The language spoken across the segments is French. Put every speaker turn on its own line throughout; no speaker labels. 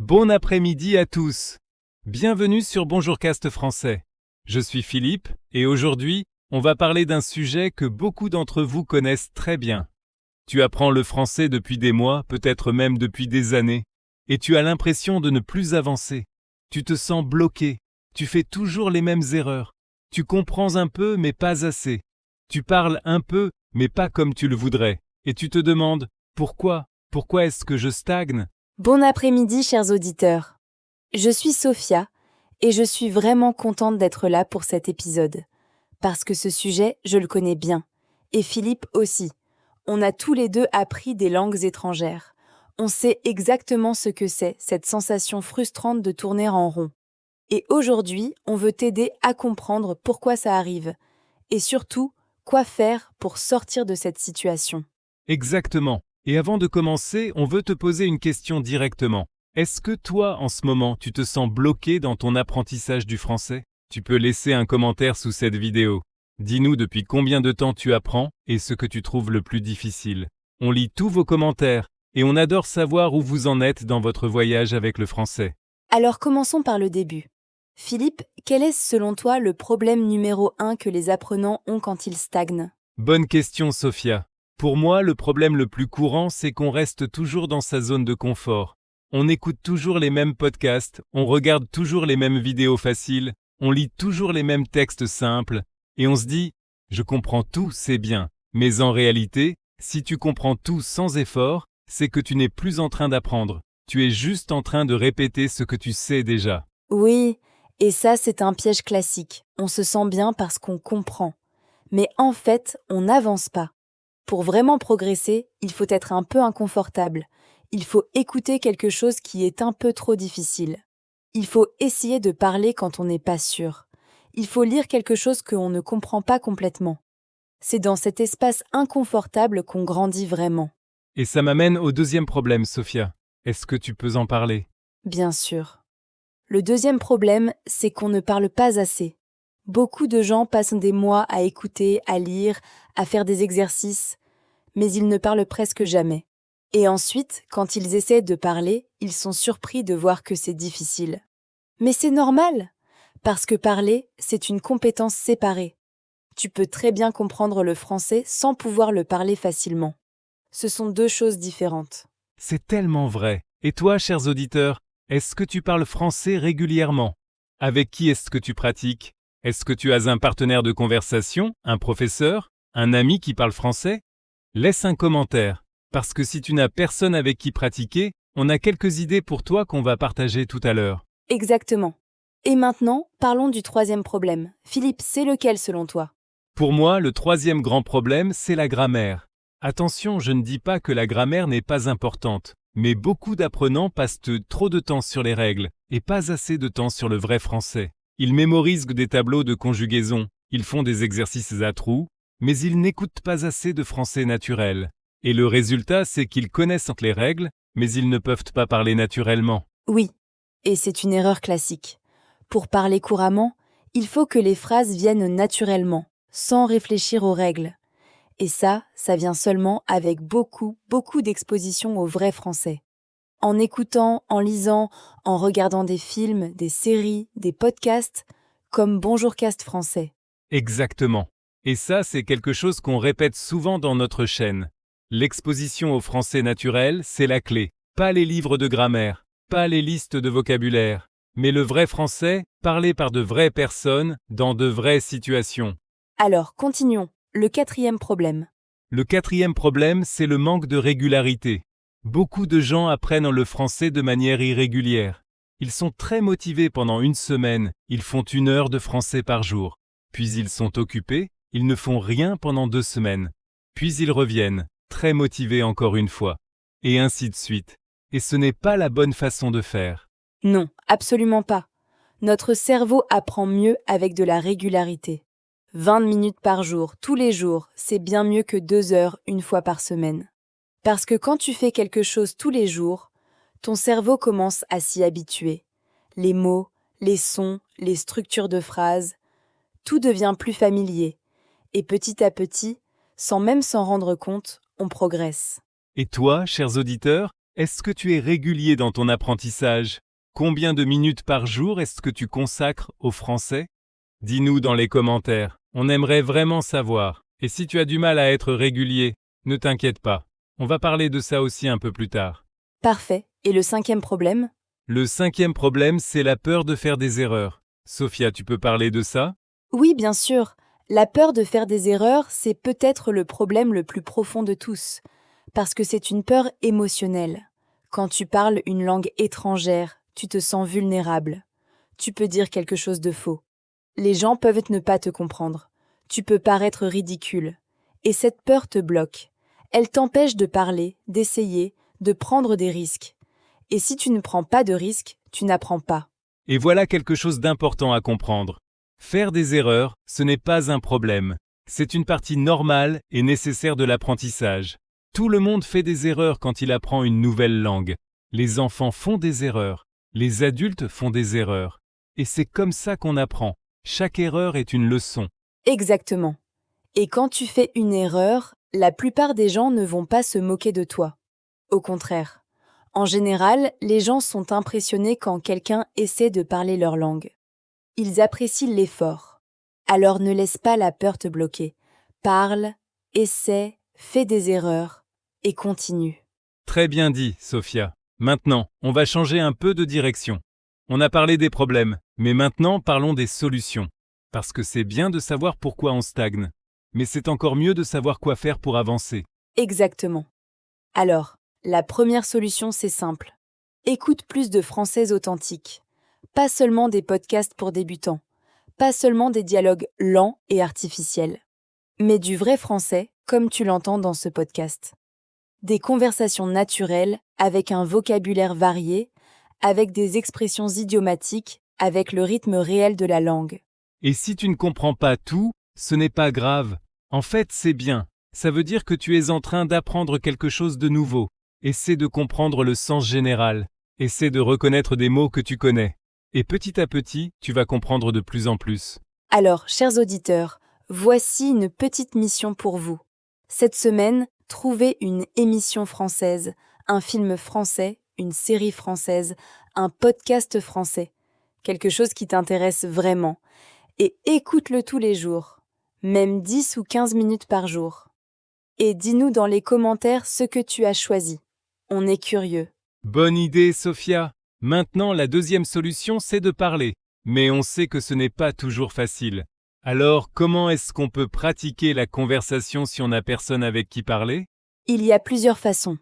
Bon après-midi à tous. Bienvenue sur Bonjourcast français. Je suis Philippe et aujourd'hui, on va parler d'un sujet que beaucoup d'entre vous connaissent très bien. Tu apprends le français depuis des mois, peut-être même depuis des années, et tu as l'impression de ne plus avancer. Tu te sens bloqué, tu fais toujours les mêmes erreurs. Tu comprends un peu mais pas assez. Tu parles un peu mais pas comme tu le voudrais. Et tu te demandes, pourquoi? Pourquoi est-ce que je stagne?
Bon après-midi, chers auditeurs. Je suis Sophia et je suis vraiment contente d'être là pour cet épisode. Parce que ce sujet, je le connais bien. Et Philippe aussi. On a tous les deux appris des langues étrangères. On sait exactement ce que c'est, cette sensation frustrante de tourner en rond. Et aujourd'hui, on veut t'aider à comprendre pourquoi ça arrive. Et surtout, quoi faire pour sortir de cette situation.
Exactement. Et avant de commencer, on veut te poser une question directement. Est-ce que toi, en ce moment, tu te sens bloqué dans ton apprentissage du français? Tu peux laisser un commentaire sous cette vidéo. Dis-nous depuis combien de temps tu apprends et ce que tu trouves le plus difficile. On lit tous vos commentaires et on adore savoir où vous en êtes dans votre voyage avec le français.
Alors commençons par le début. Philippe, quel est selon toi le problème numéro 1 que les apprenants ont quand ils stagnent?
Bonne question, Sophia. Pour moi, le problème le plus courant, c'est qu'on reste toujours dans sa zone de confort. On écoute toujours les mêmes podcasts, on regarde toujours les mêmes vidéos faciles, on lit toujours les mêmes textes simples, et on se dit « je comprends tout, c'est bien ». Mais en réalité, si tu comprends tout sans effort, c'est que tu n'es plus en train d'apprendre. Tu es juste en train de répéter ce que tu sais déjà.
Oui, et ça c'est un piège classique. On se sent bien parce qu'on comprend. Mais en fait, on n'avance pas. Pour vraiment progresser, il faut être un peu inconfortable. Il faut écouter quelque chose qui est un peu trop difficile. Il faut essayer de parler quand on n'est pas sûr. Il faut lire quelque chose qu'on ne comprend pas complètement. C'est dans cet espace inconfortable qu'on grandit vraiment.
Et ça m'amène au deuxième problème, Sophia. Est-ce que tu peux en parler?
Bien sûr. Le deuxième problème, c'est qu'on ne parle pas assez. Beaucoup de gens passent des mois à écouter, à lire, à faire des exercices, mais ils ne parlent presque jamais. Et ensuite, quand ils essaient de parler, ils sont surpris de voir que c'est difficile. Mais c'est normal, parce que parler, c'est une compétence séparée. Tu peux très bien comprendre le français sans pouvoir le parler facilement. Ce sont deux choses différentes.
C'est tellement vrai. Et toi, chers auditeurs, est-ce que tu parles français régulièrement? Avec qui est-ce que tu pratiques? Est-ce que tu as un partenaire de conversation, un professeur, un ami qui parle français? Laisse un commentaire, parce que si tu n'as personne avec qui pratiquer, on a quelques idées pour toi qu'on va partager tout à l'heure.
Exactement. Et maintenant, parlons du troisième problème. Philippe, c'est lequel selon toi?
Pour moi, le troisième grand problème, c'est la grammaire. Attention, je ne dis pas que la grammaire n'est pas importante, mais beaucoup d'apprenants passent trop de temps sur les règles et pas assez de temps sur le vrai français. Ils mémorisent des tableaux de conjugaison, ils font des exercices à trous, mais ils n'écoutent pas assez de français naturel. Et le résultat, c'est qu'ils connaissent les règles, mais ils ne peuvent pas parler naturellement.
Oui, et c'est une erreur classique. Pour parler couramment, il faut que les phrases viennent naturellement, sans réfléchir aux règles. Et ça vient seulement avec beaucoup d'exposition au vrai français. En écoutant, en lisant, en regardant des films, des séries, des podcasts, comme Bonjourcast français.
Exactement. Et ça, c'est quelque chose qu'on répète souvent dans notre chaîne. L'exposition au français naturel, c'est la clé. Pas les livres de grammaire, pas les listes de vocabulaire, mais le vrai français, parlé par de vraies personnes, dans de vraies situations.
Alors, continuons. Le quatrième problème.
Le quatrième problème, c'est le manque de régularité. Beaucoup de gens apprennent le français de manière irrégulière. Ils sont très motivés pendant une semaine, ils font 1 heure de français par jour. Puis ils sont occupés, ils ne font rien pendant 2 semaines. Puis ils reviennent, très motivés encore une fois. Et ainsi de suite. Et ce n'est pas la bonne façon de faire.
Non, absolument pas. Notre cerveau apprend mieux avec de la régularité. 20 minutes par jour, tous les jours, c'est bien mieux que 2 heures une fois par semaine. Parce que quand tu fais quelque chose tous les jours, ton cerveau commence à s'y habituer. Les mots, les sons, les structures de phrases, tout devient plus familier. Et petit à petit, sans même s'en rendre compte, on progresse.
Et toi, chers auditeurs, Est-ce que tu es régulier dans ton apprentissage? Combien de minutes par jour est-ce que tu consacres au français? Dis-nous dans les commentaires, on aimerait vraiment savoir. Et si tu as du mal à être régulier, ne t'inquiète pas, on va parler de ça aussi un peu plus tard.
Parfait. Et le 5e problème?
Le 5e problème, c'est la peur de faire des erreurs. Sophia, tu peux parler de ça?
Oui, bien sûr. La peur de faire des erreurs, c'est peut-être le problème le plus profond de tous, parce que c'est une peur émotionnelle. Quand tu parles une langue étrangère, tu te sens vulnérable. Tu peux dire quelque chose de faux. Les gens peuvent ne pas te comprendre. Tu peux paraître ridicule. Et cette peur te bloque. Elle t'empêche de parler, d'essayer, de prendre des risques. Et si tu ne prends pas de risques, tu n'apprends pas.
Et voilà quelque chose d'important à comprendre. Faire des erreurs, ce n'est pas un problème. C'est une partie normale et nécessaire de l'apprentissage. Tout le monde fait des erreurs quand il apprend une nouvelle langue. Les enfants font des erreurs. Les adultes font des erreurs. Et c'est comme ça qu'on apprend. Chaque erreur est une leçon.
Exactement. Et quand tu fais une erreur, la plupart des gens ne vont pas se moquer de toi. Au contraire. En général, les gens sont impressionnés quand quelqu'un essaie de parler leur langue. Ils apprécient l'effort. Alors ne laisse pas la peur te bloquer. Parle, essaie, fais des erreurs et continue.
Très bien dit, Sophia. Maintenant, on va changer un peu de direction. On a parlé des problèmes, mais maintenant parlons des solutions. Parce que c'est bien de savoir pourquoi on stagne, mais c'est encore mieux de savoir quoi faire pour avancer.
Exactement. Alors, la première solution, c'est simple. Écoute plus de français authentiques. Pas seulement des podcasts pour débutants. Pas seulement des dialogues lents et artificiels. Mais du vrai français, comme tu l'entends dans ce podcast. Des conversations naturelles, avec un vocabulaire varié, avec des expressions idiomatiques, avec le rythme réel de la langue.
Et si tu ne comprends pas tout, ce n'est pas grave. En fait, c'est bien. Ça veut dire que tu es en train d'apprendre quelque chose de nouveau. Essaie de comprendre le sens général. Essaie de reconnaître des mots que tu connais. Et petit à petit, tu vas comprendre de plus en plus.
Alors, chers auditeurs, voici une petite mission pour vous. Cette semaine, trouvez une émission française, un film français, une série française, un podcast français. Quelque chose qui t'intéresse vraiment. Et écoute-le tous les jours, même 10 ou 15 minutes par jour. Et dis-nous dans les commentaires ce que tu as choisi. On est curieux.
Bonne idée, Sophia. Maintenant, la deuxième solution, c'est de parler. Mais on sait que ce n'est pas toujours facile. Alors, comment est-ce qu'on peut pratiquer la conversation si on n'a personne avec qui parler?
Il y a plusieurs façons.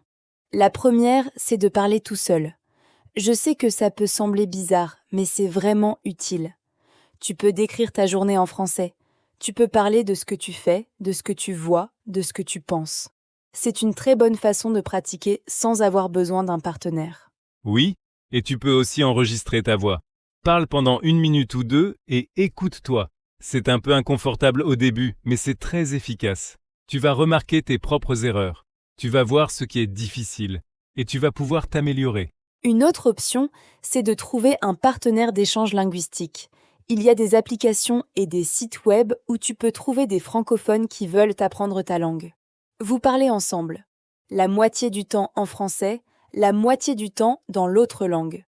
La première, c'est de parler tout seul. Je sais que ça peut sembler bizarre, mais c'est vraiment utile. Tu peux décrire ta journée en français. Tu peux parler de ce que tu fais, de ce que tu vois, de ce que tu penses. C'est une très bonne façon de pratiquer sans avoir besoin d'un partenaire.
Oui, et tu peux aussi enregistrer ta voix. Parle pendant 1 minute ou 2 et écoute-toi. C'est un peu inconfortable au début, mais c'est très efficace. Tu vas remarquer tes propres erreurs. Tu vas voir ce qui est difficile. Et tu vas pouvoir t'améliorer.
Une autre option, c'est de trouver un partenaire d'échange linguistique. Il y a des applications et des sites web où tu peux trouver des francophones qui veulent apprendre ta langue. Vous parlez ensemble. La moitié du temps en français, la moitié du temps dans l'autre langue.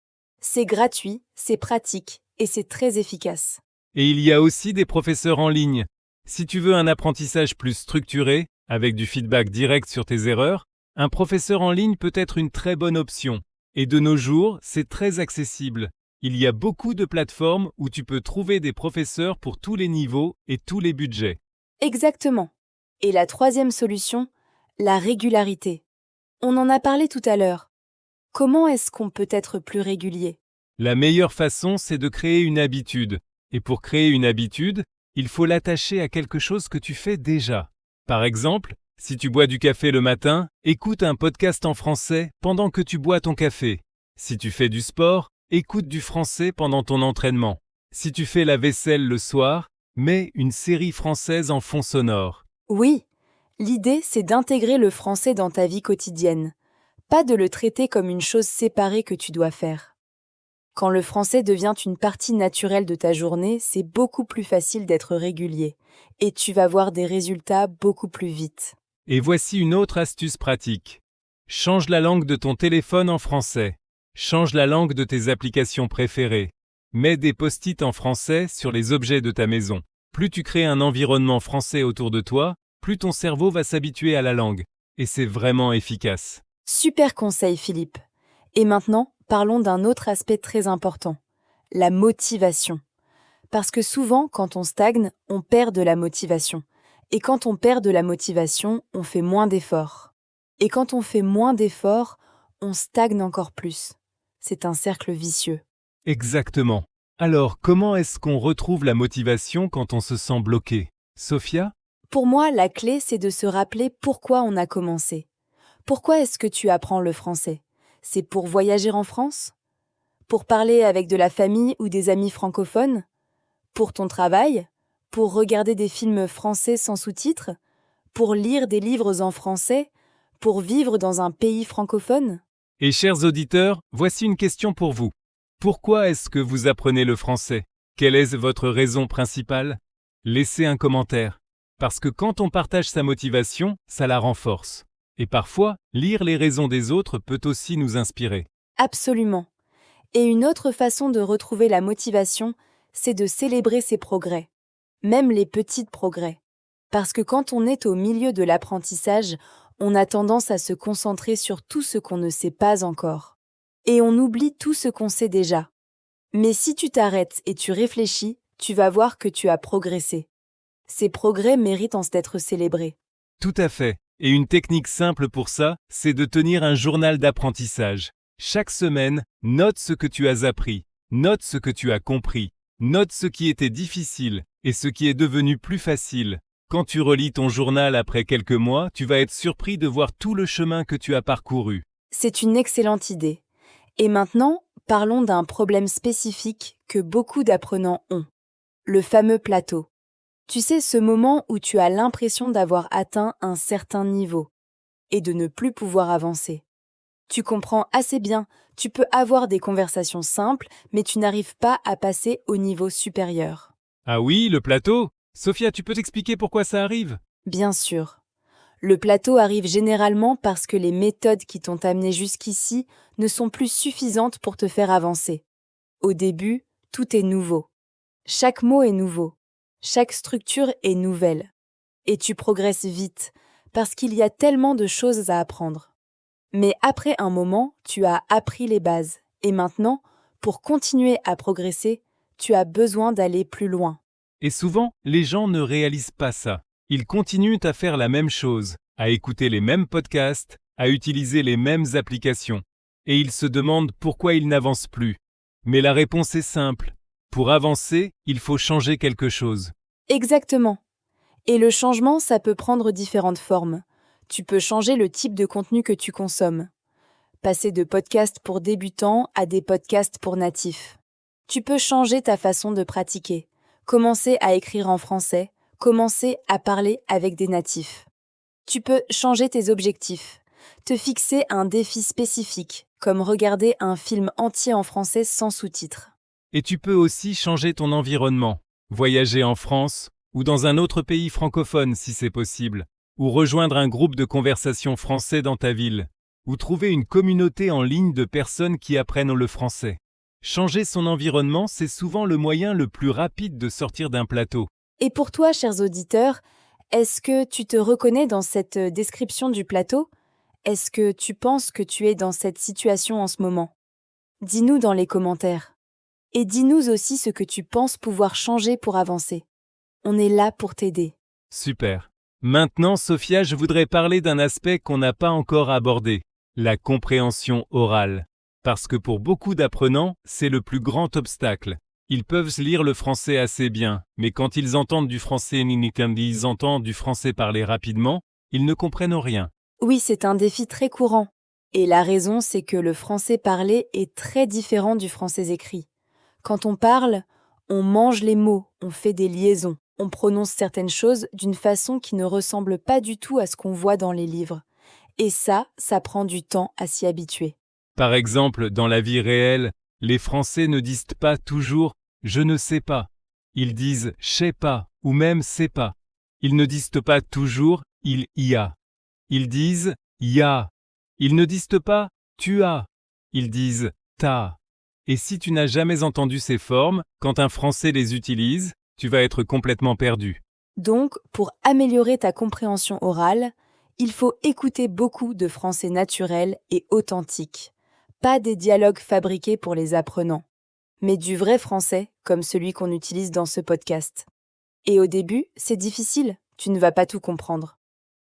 C'est gratuit, c'est pratique et c'est très efficace.
Et il y a aussi des professeurs en ligne. Si tu veux un apprentissage plus structuré, avec du feedback direct sur tes erreurs, un professeur en ligne peut être une très bonne option. Et de nos jours, c'est très accessible. Il y a beaucoup de plateformes où tu peux trouver des professeurs pour tous les niveaux et tous les budgets.
Exactement. Et la troisième solution, la régularité. On en a parlé tout à l'heure. Comment est-ce qu'on peut être plus régulier?
La meilleure façon, c'est de créer une habitude. Et pour créer une habitude, il faut l'attacher à quelque chose que tu fais déjà. Par exemple, si tu bois du café le matin, écoute un podcast en français pendant que tu bois ton café. Si tu fais du sport, écoute du français pendant ton entraînement. Si tu fais la vaisselle le soir, mets une série française en fond sonore.
Oui, l'idée c'est d'intégrer le français dans ta vie quotidienne, pas de le traiter comme une chose séparée que tu dois faire. Quand le français devient une partie naturelle de ta journée, c'est beaucoup plus facile d'être régulier et tu vas voir des résultats beaucoup plus vite.
Et voici une autre astuce pratique. Change la langue de ton téléphone en français. Change la langue de tes applications préférées. Mets des post-it en français sur les objets de ta maison. Plus tu crées un environnement français autour de toi, plus ton cerveau va s'habituer à la langue. Et c'est vraiment efficace.
Super conseil, Philippe. Et maintenant, parlons d'un autre aspect très important, la motivation. Parce que souvent, quand on stagne, on perd de la motivation. Et quand on perd de la motivation, on fait moins d'efforts. Et quand on fait moins d'efforts, on stagne encore plus. C'est un cercle vicieux.
Exactement. Alors, comment est-ce qu'on retrouve la motivation quand on se sent bloqué? Sophia?
Pour moi, la clé, c'est de se rappeler pourquoi on a commencé. Pourquoi est-ce que tu apprends le français? C'est pour voyager en France? Pour parler avec de la famille ou des amis francophones? Pour ton travail? Pour regarder des films français sans sous-titres? Pour lire des livres en français? Pour vivre dans un pays francophone?
Et chers auditeurs, voici une question pour vous. Pourquoi est-ce que vous apprenez le français? Quelle est votre raison principale? Laissez un commentaire. Parce que quand on partage sa motivation, ça la renforce. Et parfois, lire les raisons des autres peut aussi nous inspirer.
Absolument. Et une autre façon de retrouver la motivation, c'est de célébrer ses progrès, même les petits progrès. Parce que quand on est au milieu de l'apprentissage, on a tendance à se concentrer sur tout ce qu'on ne sait pas encore. Et on oublie tout ce qu'on sait déjà. Mais si tu t'arrêtes et tu réfléchis, tu vas voir que tu as progressé. Ces progrès méritent d'être célébrés.
Tout à fait. Et une technique simple pour ça, c'est de tenir un journal d'apprentissage. Chaque semaine, note ce que tu as appris, note ce que tu as compris, note ce qui était difficile et ce qui est devenu plus facile. Quand tu relis ton journal après quelques mois, tu vas être surpris de voir tout le chemin que tu as parcouru.
C'est une excellente idée. Et maintenant, parlons d'un problème spécifique que beaucoup d'apprenants ont. Le fameux plateau. Tu sais, ce moment où tu as l'impression d'avoir atteint un certain niveau et de ne plus pouvoir avancer. Tu comprends assez bien, tu peux avoir des conversations simples, mais tu n'arrives pas à passer au niveau supérieur.
Ah oui, le plateau? Sophia, tu peux t'expliquer pourquoi ça arrive?
Bien sûr. Le plateau arrive généralement parce que les méthodes qui t'ont amené jusqu'ici ne sont plus suffisantes pour te faire avancer. Au début, tout est nouveau. Chaque mot est nouveau. Chaque structure est nouvelle. Et tu progresses vite, parce qu'il y a tellement de choses à apprendre. Mais après un moment, tu as appris les bases. Et maintenant, pour continuer à progresser, tu as besoin d'aller plus loin.
Et souvent, les gens ne réalisent pas ça. Ils continuent à faire la même chose, à écouter les mêmes podcasts, à utiliser les mêmes applications. Et ils se demandent pourquoi ils n'avancent plus. Mais la réponse est simple. Pour avancer, il faut changer quelque chose.
Exactement. Et le changement, ça peut prendre différentes formes. Tu peux changer le type de contenu que tu consommes. Passer de podcasts pour débutants à des podcasts pour natifs. Tu peux changer ta façon de pratiquer. Commencer à écrire en français, commencer à parler avec des natifs. Tu peux changer tes objectifs. Te fixer un défi spécifique, comme regarder un film entier en français sans sous-titres.
Et tu peux aussi changer ton environnement, voyager en France ou dans un autre pays francophone si c'est possible, ou rejoindre un groupe de conversation français dans ta ville, ou trouver une communauté en ligne de personnes qui apprennent le français. Changer son environnement, c'est souvent le moyen le plus rapide de sortir d'un plateau.
Et pour toi, chers auditeurs, est-ce que tu te reconnais dans cette description du plateau? Est-ce que tu penses que tu es dans cette situation en ce moment? Dis-nous dans les commentaires. Et dis-nous aussi ce que tu penses pouvoir changer pour avancer. On est là pour t'aider.
Super. Maintenant, Sophia, je voudrais parler d'un aspect qu'on n'a pas encore abordé, la compréhension orale. Parce que pour beaucoup d'apprenants, c'est le plus grand obstacle. Ils peuvent lire le français assez bien, mais quand ils entendent du français ils entendent du français parler rapidement, ils ne comprennent rien.
Oui, c'est un défi très courant. Et la raison, c'est que le français parlé est très différent du français écrit. Quand on parle, on mange les mots, on fait des liaisons, on prononce certaines choses d'une façon qui ne ressemble pas du tout à ce qu'on voit dans les livres. Et ça prend du temps à s'y habituer.
Par exemple, dans la vie réelle, les Français ne disent pas toujours « je ne sais pas ». Ils disent « je sais pas » ou même « sais pas ». Ils ne disent pas toujours « il y a ». Ils disent « y a ». Ils ne disent pas « tu as », ils disent « t'as ». Et si tu n'as jamais entendu ces formes, quand un Français les utilise, tu vas être complètement perdu.
Donc, pour améliorer ta compréhension orale, il faut écouter beaucoup de français naturel et authentique. Pas des dialogues fabriqués pour les apprenants, mais du vrai français comme celui qu'on utilise dans ce podcast. Et au début, c'est difficile, tu ne vas pas tout comprendre.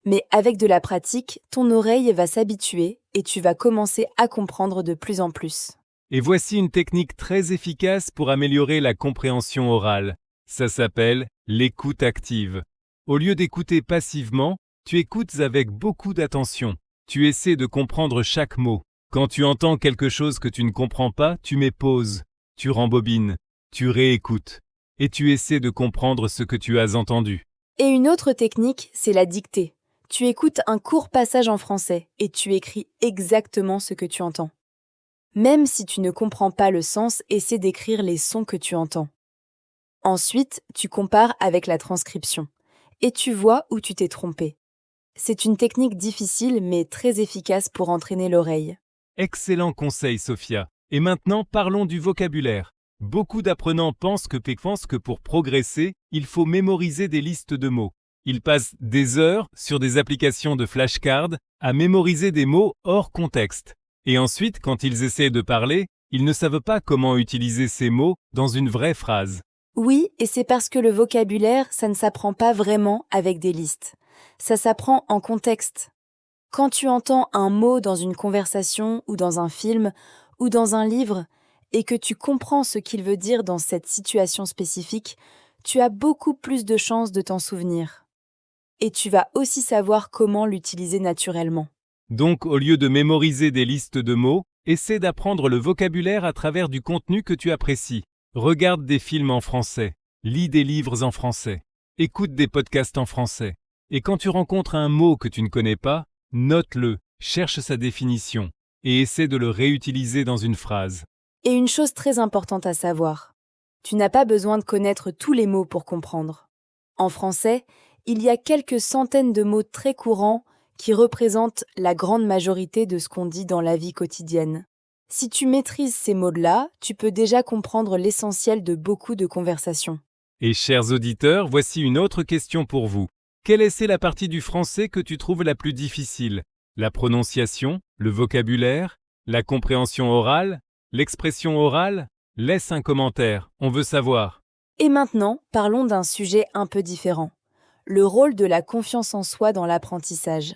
Mais avec de la pratique, ton oreille va s'habituer et tu vas commencer à comprendre de plus en plus.
Et voici une technique très efficace pour améliorer la compréhension orale. Ça s'appelle l'écoute active. Au lieu d'écouter passivement, tu écoutes avec beaucoup d'attention. Tu essaies de comprendre chaque mot. Quand tu entends quelque chose que tu ne comprends pas, tu mets pause, tu rembobines, tu réécoutes, et tu essaies de comprendre ce que tu as entendu.
Et une autre technique, c'est la dictée. Tu écoutes un court passage en français et tu écris exactement ce que tu entends. Même si tu ne comprends pas le sens, essaie d'écrire les sons que tu entends. Ensuite, tu compares avec la transcription et tu vois où tu t'es trompé. C'est une technique difficile mais très efficace pour entraîner l'oreille.
Excellent conseil, Sophia. Et maintenant, parlons du vocabulaire. Beaucoup d'apprenants pensent que pour progresser, il faut mémoriser des listes de mots. Ils passent des heures sur des applications de flashcards à mémoriser des mots hors contexte. Et ensuite, quand ils essaient de parler, ils ne savent pas comment utiliser ces mots dans une vraie phrase.
Oui, et c'est parce que le vocabulaire, ça ne s'apprend pas vraiment avec des listes. Ça s'apprend en contexte. Quand tu entends un mot dans une conversation ou dans un film ou dans un livre et que tu comprends ce qu'il veut dire dans cette situation spécifique, tu as beaucoup plus de chances de t'en souvenir. Et tu vas aussi savoir comment l'utiliser naturellement.
Donc, au lieu de mémoriser des listes de mots, essaie d'apprendre le vocabulaire à travers du contenu que tu apprécies. Regarde des films en français, lis des livres en français, écoute des podcasts en français. Et quand tu rencontres un mot que tu ne connais pas, note-le, cherche sa définition et essaie de le réutiliser dans une phrase.
Et une chose très importante à savoir, tu n'as pas besoin de connaître tous les mots pour comprendre. En français, il y a quelques centaines de mots très courants qui représentent la grande majorité de ce qu'on dit dans la vie quotidienne. Si tu maîtrises ces mots-là, tu peux déjà comprendre l'essentiel de beaucoup de conversations.
Et chers auditeurs, voici une autre question pour vous. Quelle est la partie du français que tu trouves la plus difficile? La prononciation, le vocabulaire, la compréhension orale, l'expression orale? Laisse un commentaire, on veut savoir.
Et maintenant, parlons d'un sujet un peu différent. Le rôle de la confiance en soi dans l'apprentissage.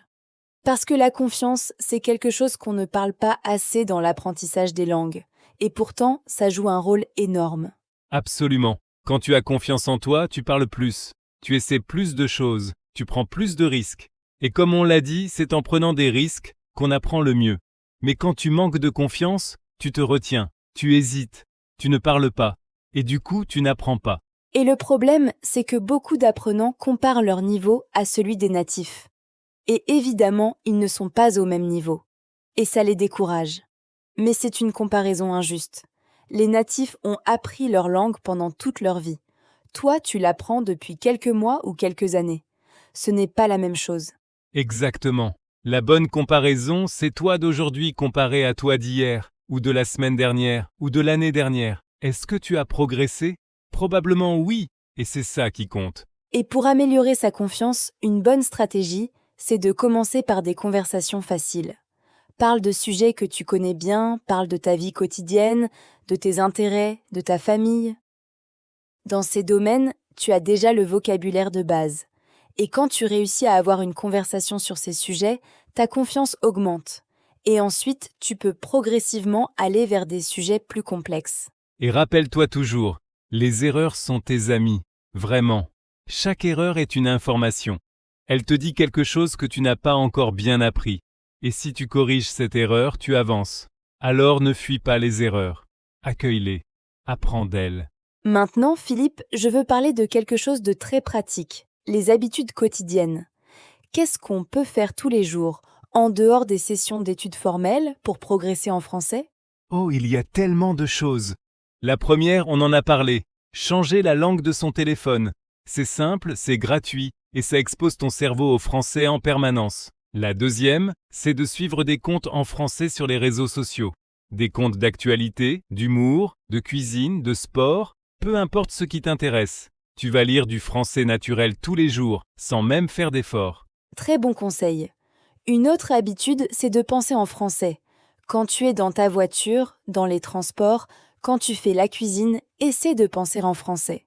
Parce que la confiance, c'est quelque chose qu'on ne parle pas assez dans l'apprentissage des langues. Et pourtant, ça joue un rôle énorme.
Absolument. Quand tu as confiance en toi, tu parles plus. Tu essaies plus de choses. Tu prends plus de risques. Et comme on l'a dit, c'est en prenant des risques qu'on apprend le mieux. Mais quand tu manques de confiance, tu te retiens. Tu hésites. Tu ne parles pas. Et du coup, tu n'apprends pas.
Et le problème, c'est que beaucoup d'apprenants comparent leur niveau à celui des natifs. Et évidemment, ils ne sont pas au même niveau. Et ça les décourage. Mais c'est une comparaison injuste. Les natifs ont appris leur langue pendant toute leur vie. Toi, tu l'apprends depuis quelques mois ou quelques années. Ce n'est pas la même chose.
Exactement. La bonne comparaison, c'est toi d'aujourd'hui comparé à toi d'hier, ou de la semaine dernière, ou de l'année dernière. Est-ce que tu as progressé? Probablement oui, et c'est ça qui compte.
Et pour améliorer sa confiance, une bonne stratégie, c'est de commencer par des conversations faciles. Parle de sujets que tu connais bien, parle de ta vie quotidienne, de tes intérêts, de ta famille. Dans ces domaines, tu as déjà le vocabulaire de base. Et quand tu réussis à avoir une conversation sur ces sujets, ta confiance augmente. Et ensuite, tu peux progressivement aller vers des sujets plus complexes.
Et rappelle-toi toujours, les erreurs sont tes amis, vraiment. Chaque erreur est une information. Elle te dit quelque chose que tu n'as pas encore bien appris. Et si tu corriges cette erreur, tu avances. Alors ne fuis pas les erreurs. Accueille-les. Apprends d'elles.
Maintenant, Philippe, je veux parler de quelque chose de très pratique, les habitudes quotidiennes. Qu'est-ce qu'on peut faire tous les jours, en dehors des sessions d'études formelles, pour progresser en français?
Oh, il y a tellement de choses. La première, on en a parlé. Changer la langue de son téléphone. C'est simple, c'est gratuit, et ça expose ton cerveau au français en permanence. La deuxième, c'est de suivre des comptes en français sur les réseaux sociaux. Des comptes d'actualité, d'humour, de cuisine, de sport, peu importe ce qui t'intéresse. Tu vas lire du français naturel tous les jours, sans même faire d'efforts.
Très bon conseil. Une autre habitude, c'est de penser en français. Quand tu es dans ta voiture, dans les transports, quand tu fais la cuisine, essaie de penser en français.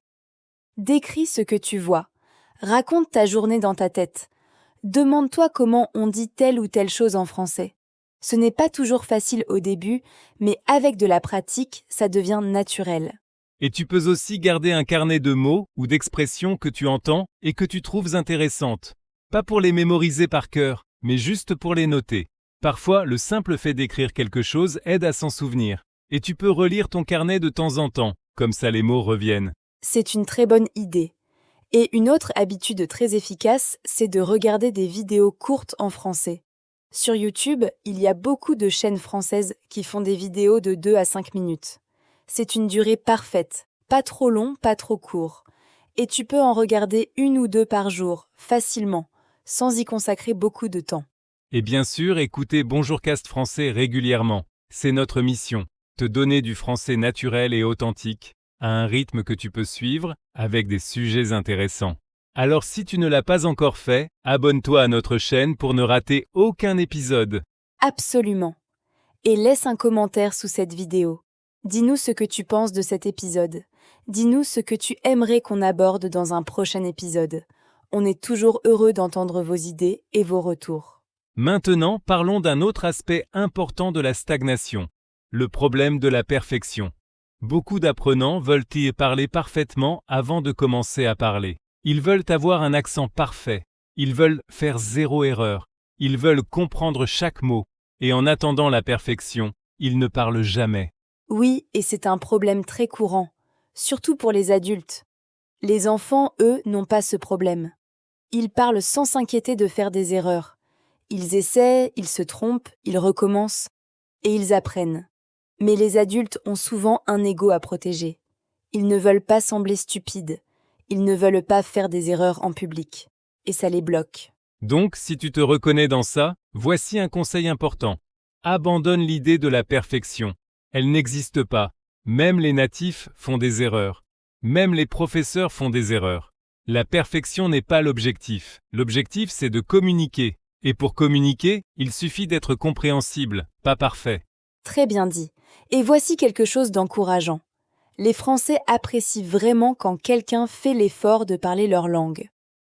Décris ce que tu vois. Raconte ta journée dans ta tête. Demande-toi comment on dit telle ou telle chose en français. Ce n'est pas toujours facile au début, mais avec de la pratique, ça devient naturel.
Et tu peux aussi garder un carnet de mots ou d'expressions que tu entends et que tu trouves intéressantes. Pas pour les mémoriser par cœur, mais juste pour les noter. Parfois, le simple fait d'écrire quelque chose aide à s'en souvenir. Et tu peux relire ton carnet de temps en temps, comme ça les mots reviennent.
C'est une très bonne idée. Et une autre habitude très efficace, c'est de regarder des vidéos courtes en français. Sur YouTube, il y a beaucoup de chaînes françaises qui font des vidéos de 2 à 5 minutes. C'est une durée parfaite, pas trop long, pas trop court. Et tu peux en regarder 1 ou 2 par jour, facilement, sans y consacrer beaucoup de temps.
Et bien sûr, écoutez Bonjourcast français régulièrement. C'est notre mission, te donner du français naturel et authentique, à un rythme que tu peux suivre, avec des sujets intéressants. Alors si tu ne l'as pas encore fait, abonne-toi à notre chaîne pour ne rater aucun épisode.
Absolument. Et laisse un commentaire sous cette vidéo. Dis-nous ce que tu penses de cet épisode. Dis-nous ce que tu aimerais qu'on aborde dans un prochain épisode. On est toujours heureux d'entendre vos idées et vos retours.
Maintenant, parlons d'un autre aspect important de la stagnation, le problème de la perfection. Beaucoup d'apprenants veulent y parler parfaitement avant de commencer à parler. Ils veulent avoir un accent parfait. Ils veulent faire 0 erreur. Ils veulent comprendre chaque mot. Et en attendant la perfection, ils ne parlent jamais.
Oui, et c'est un problème très courant, surtout pour les adultes. Les enfants, eux, n'ont pas ce problème. Ils parlent sans s'inquiéter de faire des erreurs. Ils essaient, ils se trompent, ils recommencent, et ils apprennent. Mais les adultes ont souvent un ego à protéger. Ils ne veulent pas sembler stupides. Ils ne veulent pas faire des erreurs en public. Et ça les bloque.
Donc, si tu te reconnais dans ça, voici un conseil important. Abandonne l'idée de la perfection. Elle n'existe pas. Même les natifs font des erreurs. Même les professeurs font des erreurs. La perfection n'est pas l'objectif. L'objectif, c'est de communiquer. Et pour communiquer, il suffit d'être compréhensible, pas parfait.
Très bien dit. Et voici quelque chose d'encourageant. Les Français apprécient vraiment quand quelqu'un fait l'effort de parler leur langue.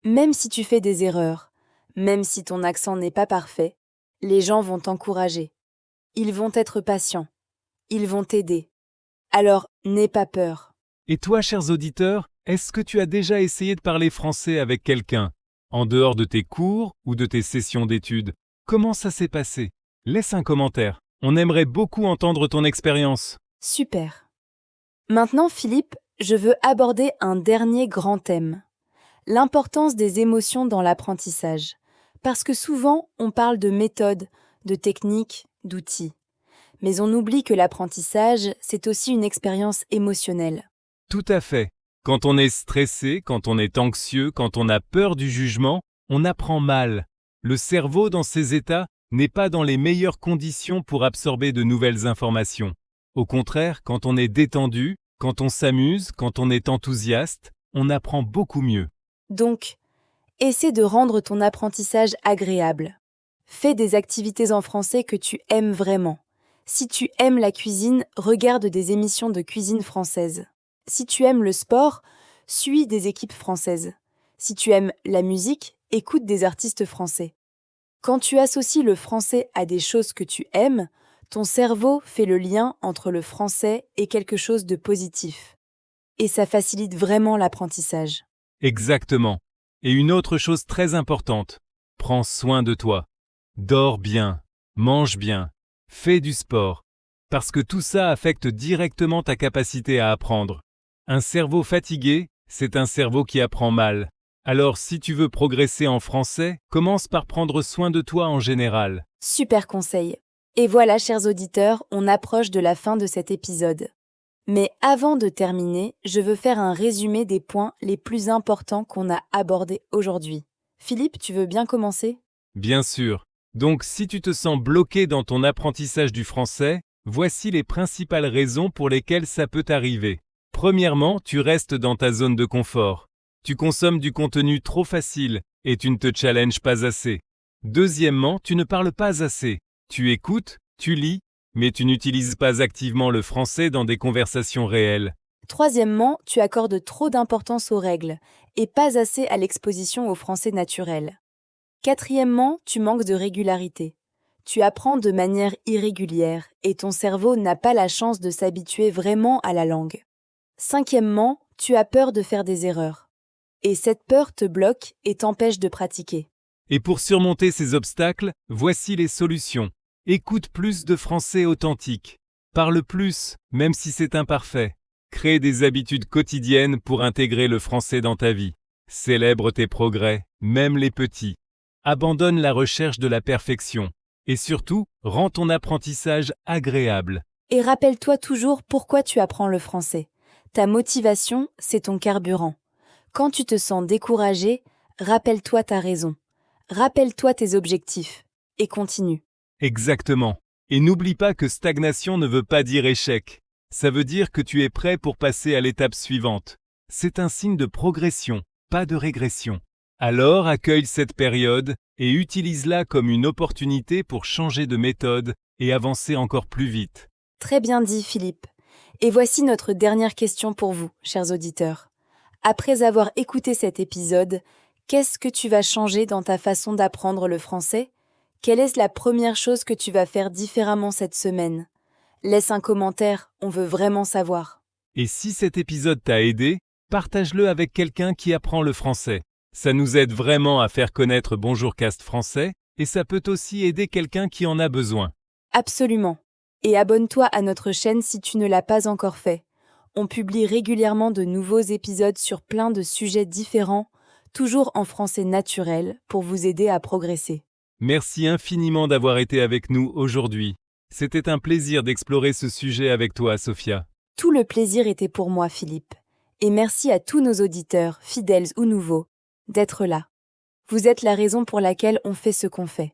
Même si tu fais des erreurs, même si ton accent n'est pas parfait, les gens vont t'encourager. Ils vont être patients. Ils vont t'aider. Alors, n'aie pas peur.
Et toi, chers auditeurs, est-ce que tu as déjà essayé de parler français avec quelqu'un, en dehors de tes cours ou de tes sessions d'études? Comment ça s'est passé? Laisse un commentaire. On aimerait beaucoup entendre ton expérience.
Super. Maintenant, Philippe, je veux aborder un dernier grand thème. L'importance des émotions dans l'apprentissage. Parce que souvent, on parle de méthodes, de techniques, d'outils. Mais on oublie que l'apprentissage, c'est aussi une expérience émotionnelle.
Tout à fait. Quand on est stressé, quand on est anxieux, quand on a peur du jugement, on apprend mal. Le cerveau, dans ces états, n'est pas dans les meilleures conditions pour absorber de nouvelles informations. Au contraire, quand on est détendu, quand on s'amuse, quand on est enthousiaste, on apprend beaucoup mieux.
Donc, essaie de rendre ton apprentissage agréable. Fais des activités en français que tu aimes vraiment. Si tu aimes la cuisine, regarde des émissions de cuisine française. Si tu aimes le sport, suis des équipes françaises. Si tu aimes la musique, écoute des artistes français. Quand tu associes le français à des choses que tu aimes, ton cerveau fait le lien entre le français et quelque chose de positif. Et ça facilite vraiment l'apprentissage.
Exactement. Et une autre chose très importante, prends soin de toi. Dors bien, mange bien, fais du sport. Parce que tout ça affecte directement ta capacité à apprendre. Un cerveau fatigué, c'est un cerveau qui apprend mal. Alors si tu veux progresser en français, commence par prendre soin de toi en général.
Super conseil. Et voilà, chers auditeurs, on approche de la fin de cet épisode. Mais avant de terminer, je veux faire un résumé des points les plus importants qu'on a abordés aujourd'hui. Philippe, tu veux bien commencer ?
Bien sûr. Donc si tu te sens bloqué dans ton apprentissage du français, voici les principales raisons pour lesquelles ça peut arriver. Premièrement, tu restes dans ta zone de confort. Tu consommes du contenu trop facile et tu ne te challenges pas assez. Deuxièmement, tu ne parles pas assez. Tu écoutes, tu lis, mais tu n'utilises pas activement le français dans des conversations réelles.
Troisièmement, tu accordes trop d'importance aux règles et pas assez à l'exposition au français naturel. Quatrièmement, tu manques de régularité. Tu apprends de manière irrégulière et ton cerveau n'a pas la chance de s'habituer vraiment à la langue. Cinquièmement, tu as peur de faire des erreurs. Et cette peur te bloque et t'empêche de pratiquer.
Et pour surmonter ces obstacles, voici les solutions. Écoute plus de français authentique. Parle plus, même si c'est imparfait. Crée des habitudes quotidiennes pour intégrer le français dans ta vie. Célèbre tes progrès, même les petits. Abandonne la recherche de la perfection. Et surtout, rends ton apprentissage agréable.
Et rappelle-toi toujours pourquoi tu apprends le français. Ta motivation, c'est ton carburant. Quand tu te sens découragé, rappelle-toi ta raison. Rappelle-toi tes objectifs. Et continue.
Exactement. Et n'oublie pas que stagnation ne veut pas dire échec. Ça veut dire que tu es prêt pour passer à l'étape suivante. C'est un signe de progression, pas de régression. Alors accueille cette période et utilise-la comme une opportunité pour changer de méthode et avancer encore plus vite.
Très bien dit, Philippe. Et voici notre dernière question pour vous, chers auditeurs. Après avoir écouté cet épisode, qu'est-ce que tu vas changer dans ta façon d'apprendre le français ? Quelle est la première chose que tu vas faire différemment cette semaine ? Laisse un commentaire, on veut vraiment savoir.
Et si cet épisode t'a aidé, partage-le avec quelqu'un qui apprend le français. Ça nous aide vraiment à faire connaître Bonjour Cast Français et ça peut aussi aider quelqu'un qui en a besoin.
Absolument. Et abonne-toi à notre chaîne si tu ne l'as pas encore fait. On publie régulièrement de nouveaux épisodes sur plein de sujets différents, toujours en français naturel, pour vous aider à progresser.
Merci infiniment d'avoir été avec nous aujourd'hui. C'était un plaisir d'explorer ce sujet avec toi, Sophia.
Tout le plaisir était pour moi, Philippe. Et merci à tous nos auditeurs, fidèles ou nouveaux, d'être là. Vous êtes la raison pour laquelle on fait ce qu'on fait.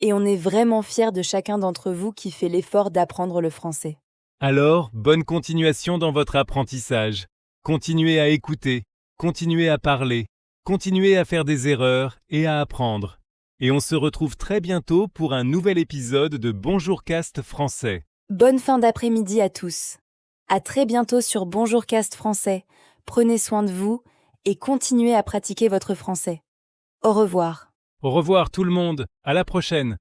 Et on est vraiment fiers de chacun d'entre vous qui fait l'effort d'apprendre le français.
Alors, bonne continuation dans votre apprentissage. Continuez à écouter, continuez à parler, continuez à faire des erreurs et à apprendre. Et on se retrouve très bientôt pour un nouvel épisode de Bonjour Cast Français.
Bonne fin d'après-midi à tous. À très bientôt sur Bonjour Cast Français. Prenez soin de vous et continuez à pratiquer votre français. Au revoir.
Au revoir tout le monde, à la prochaine.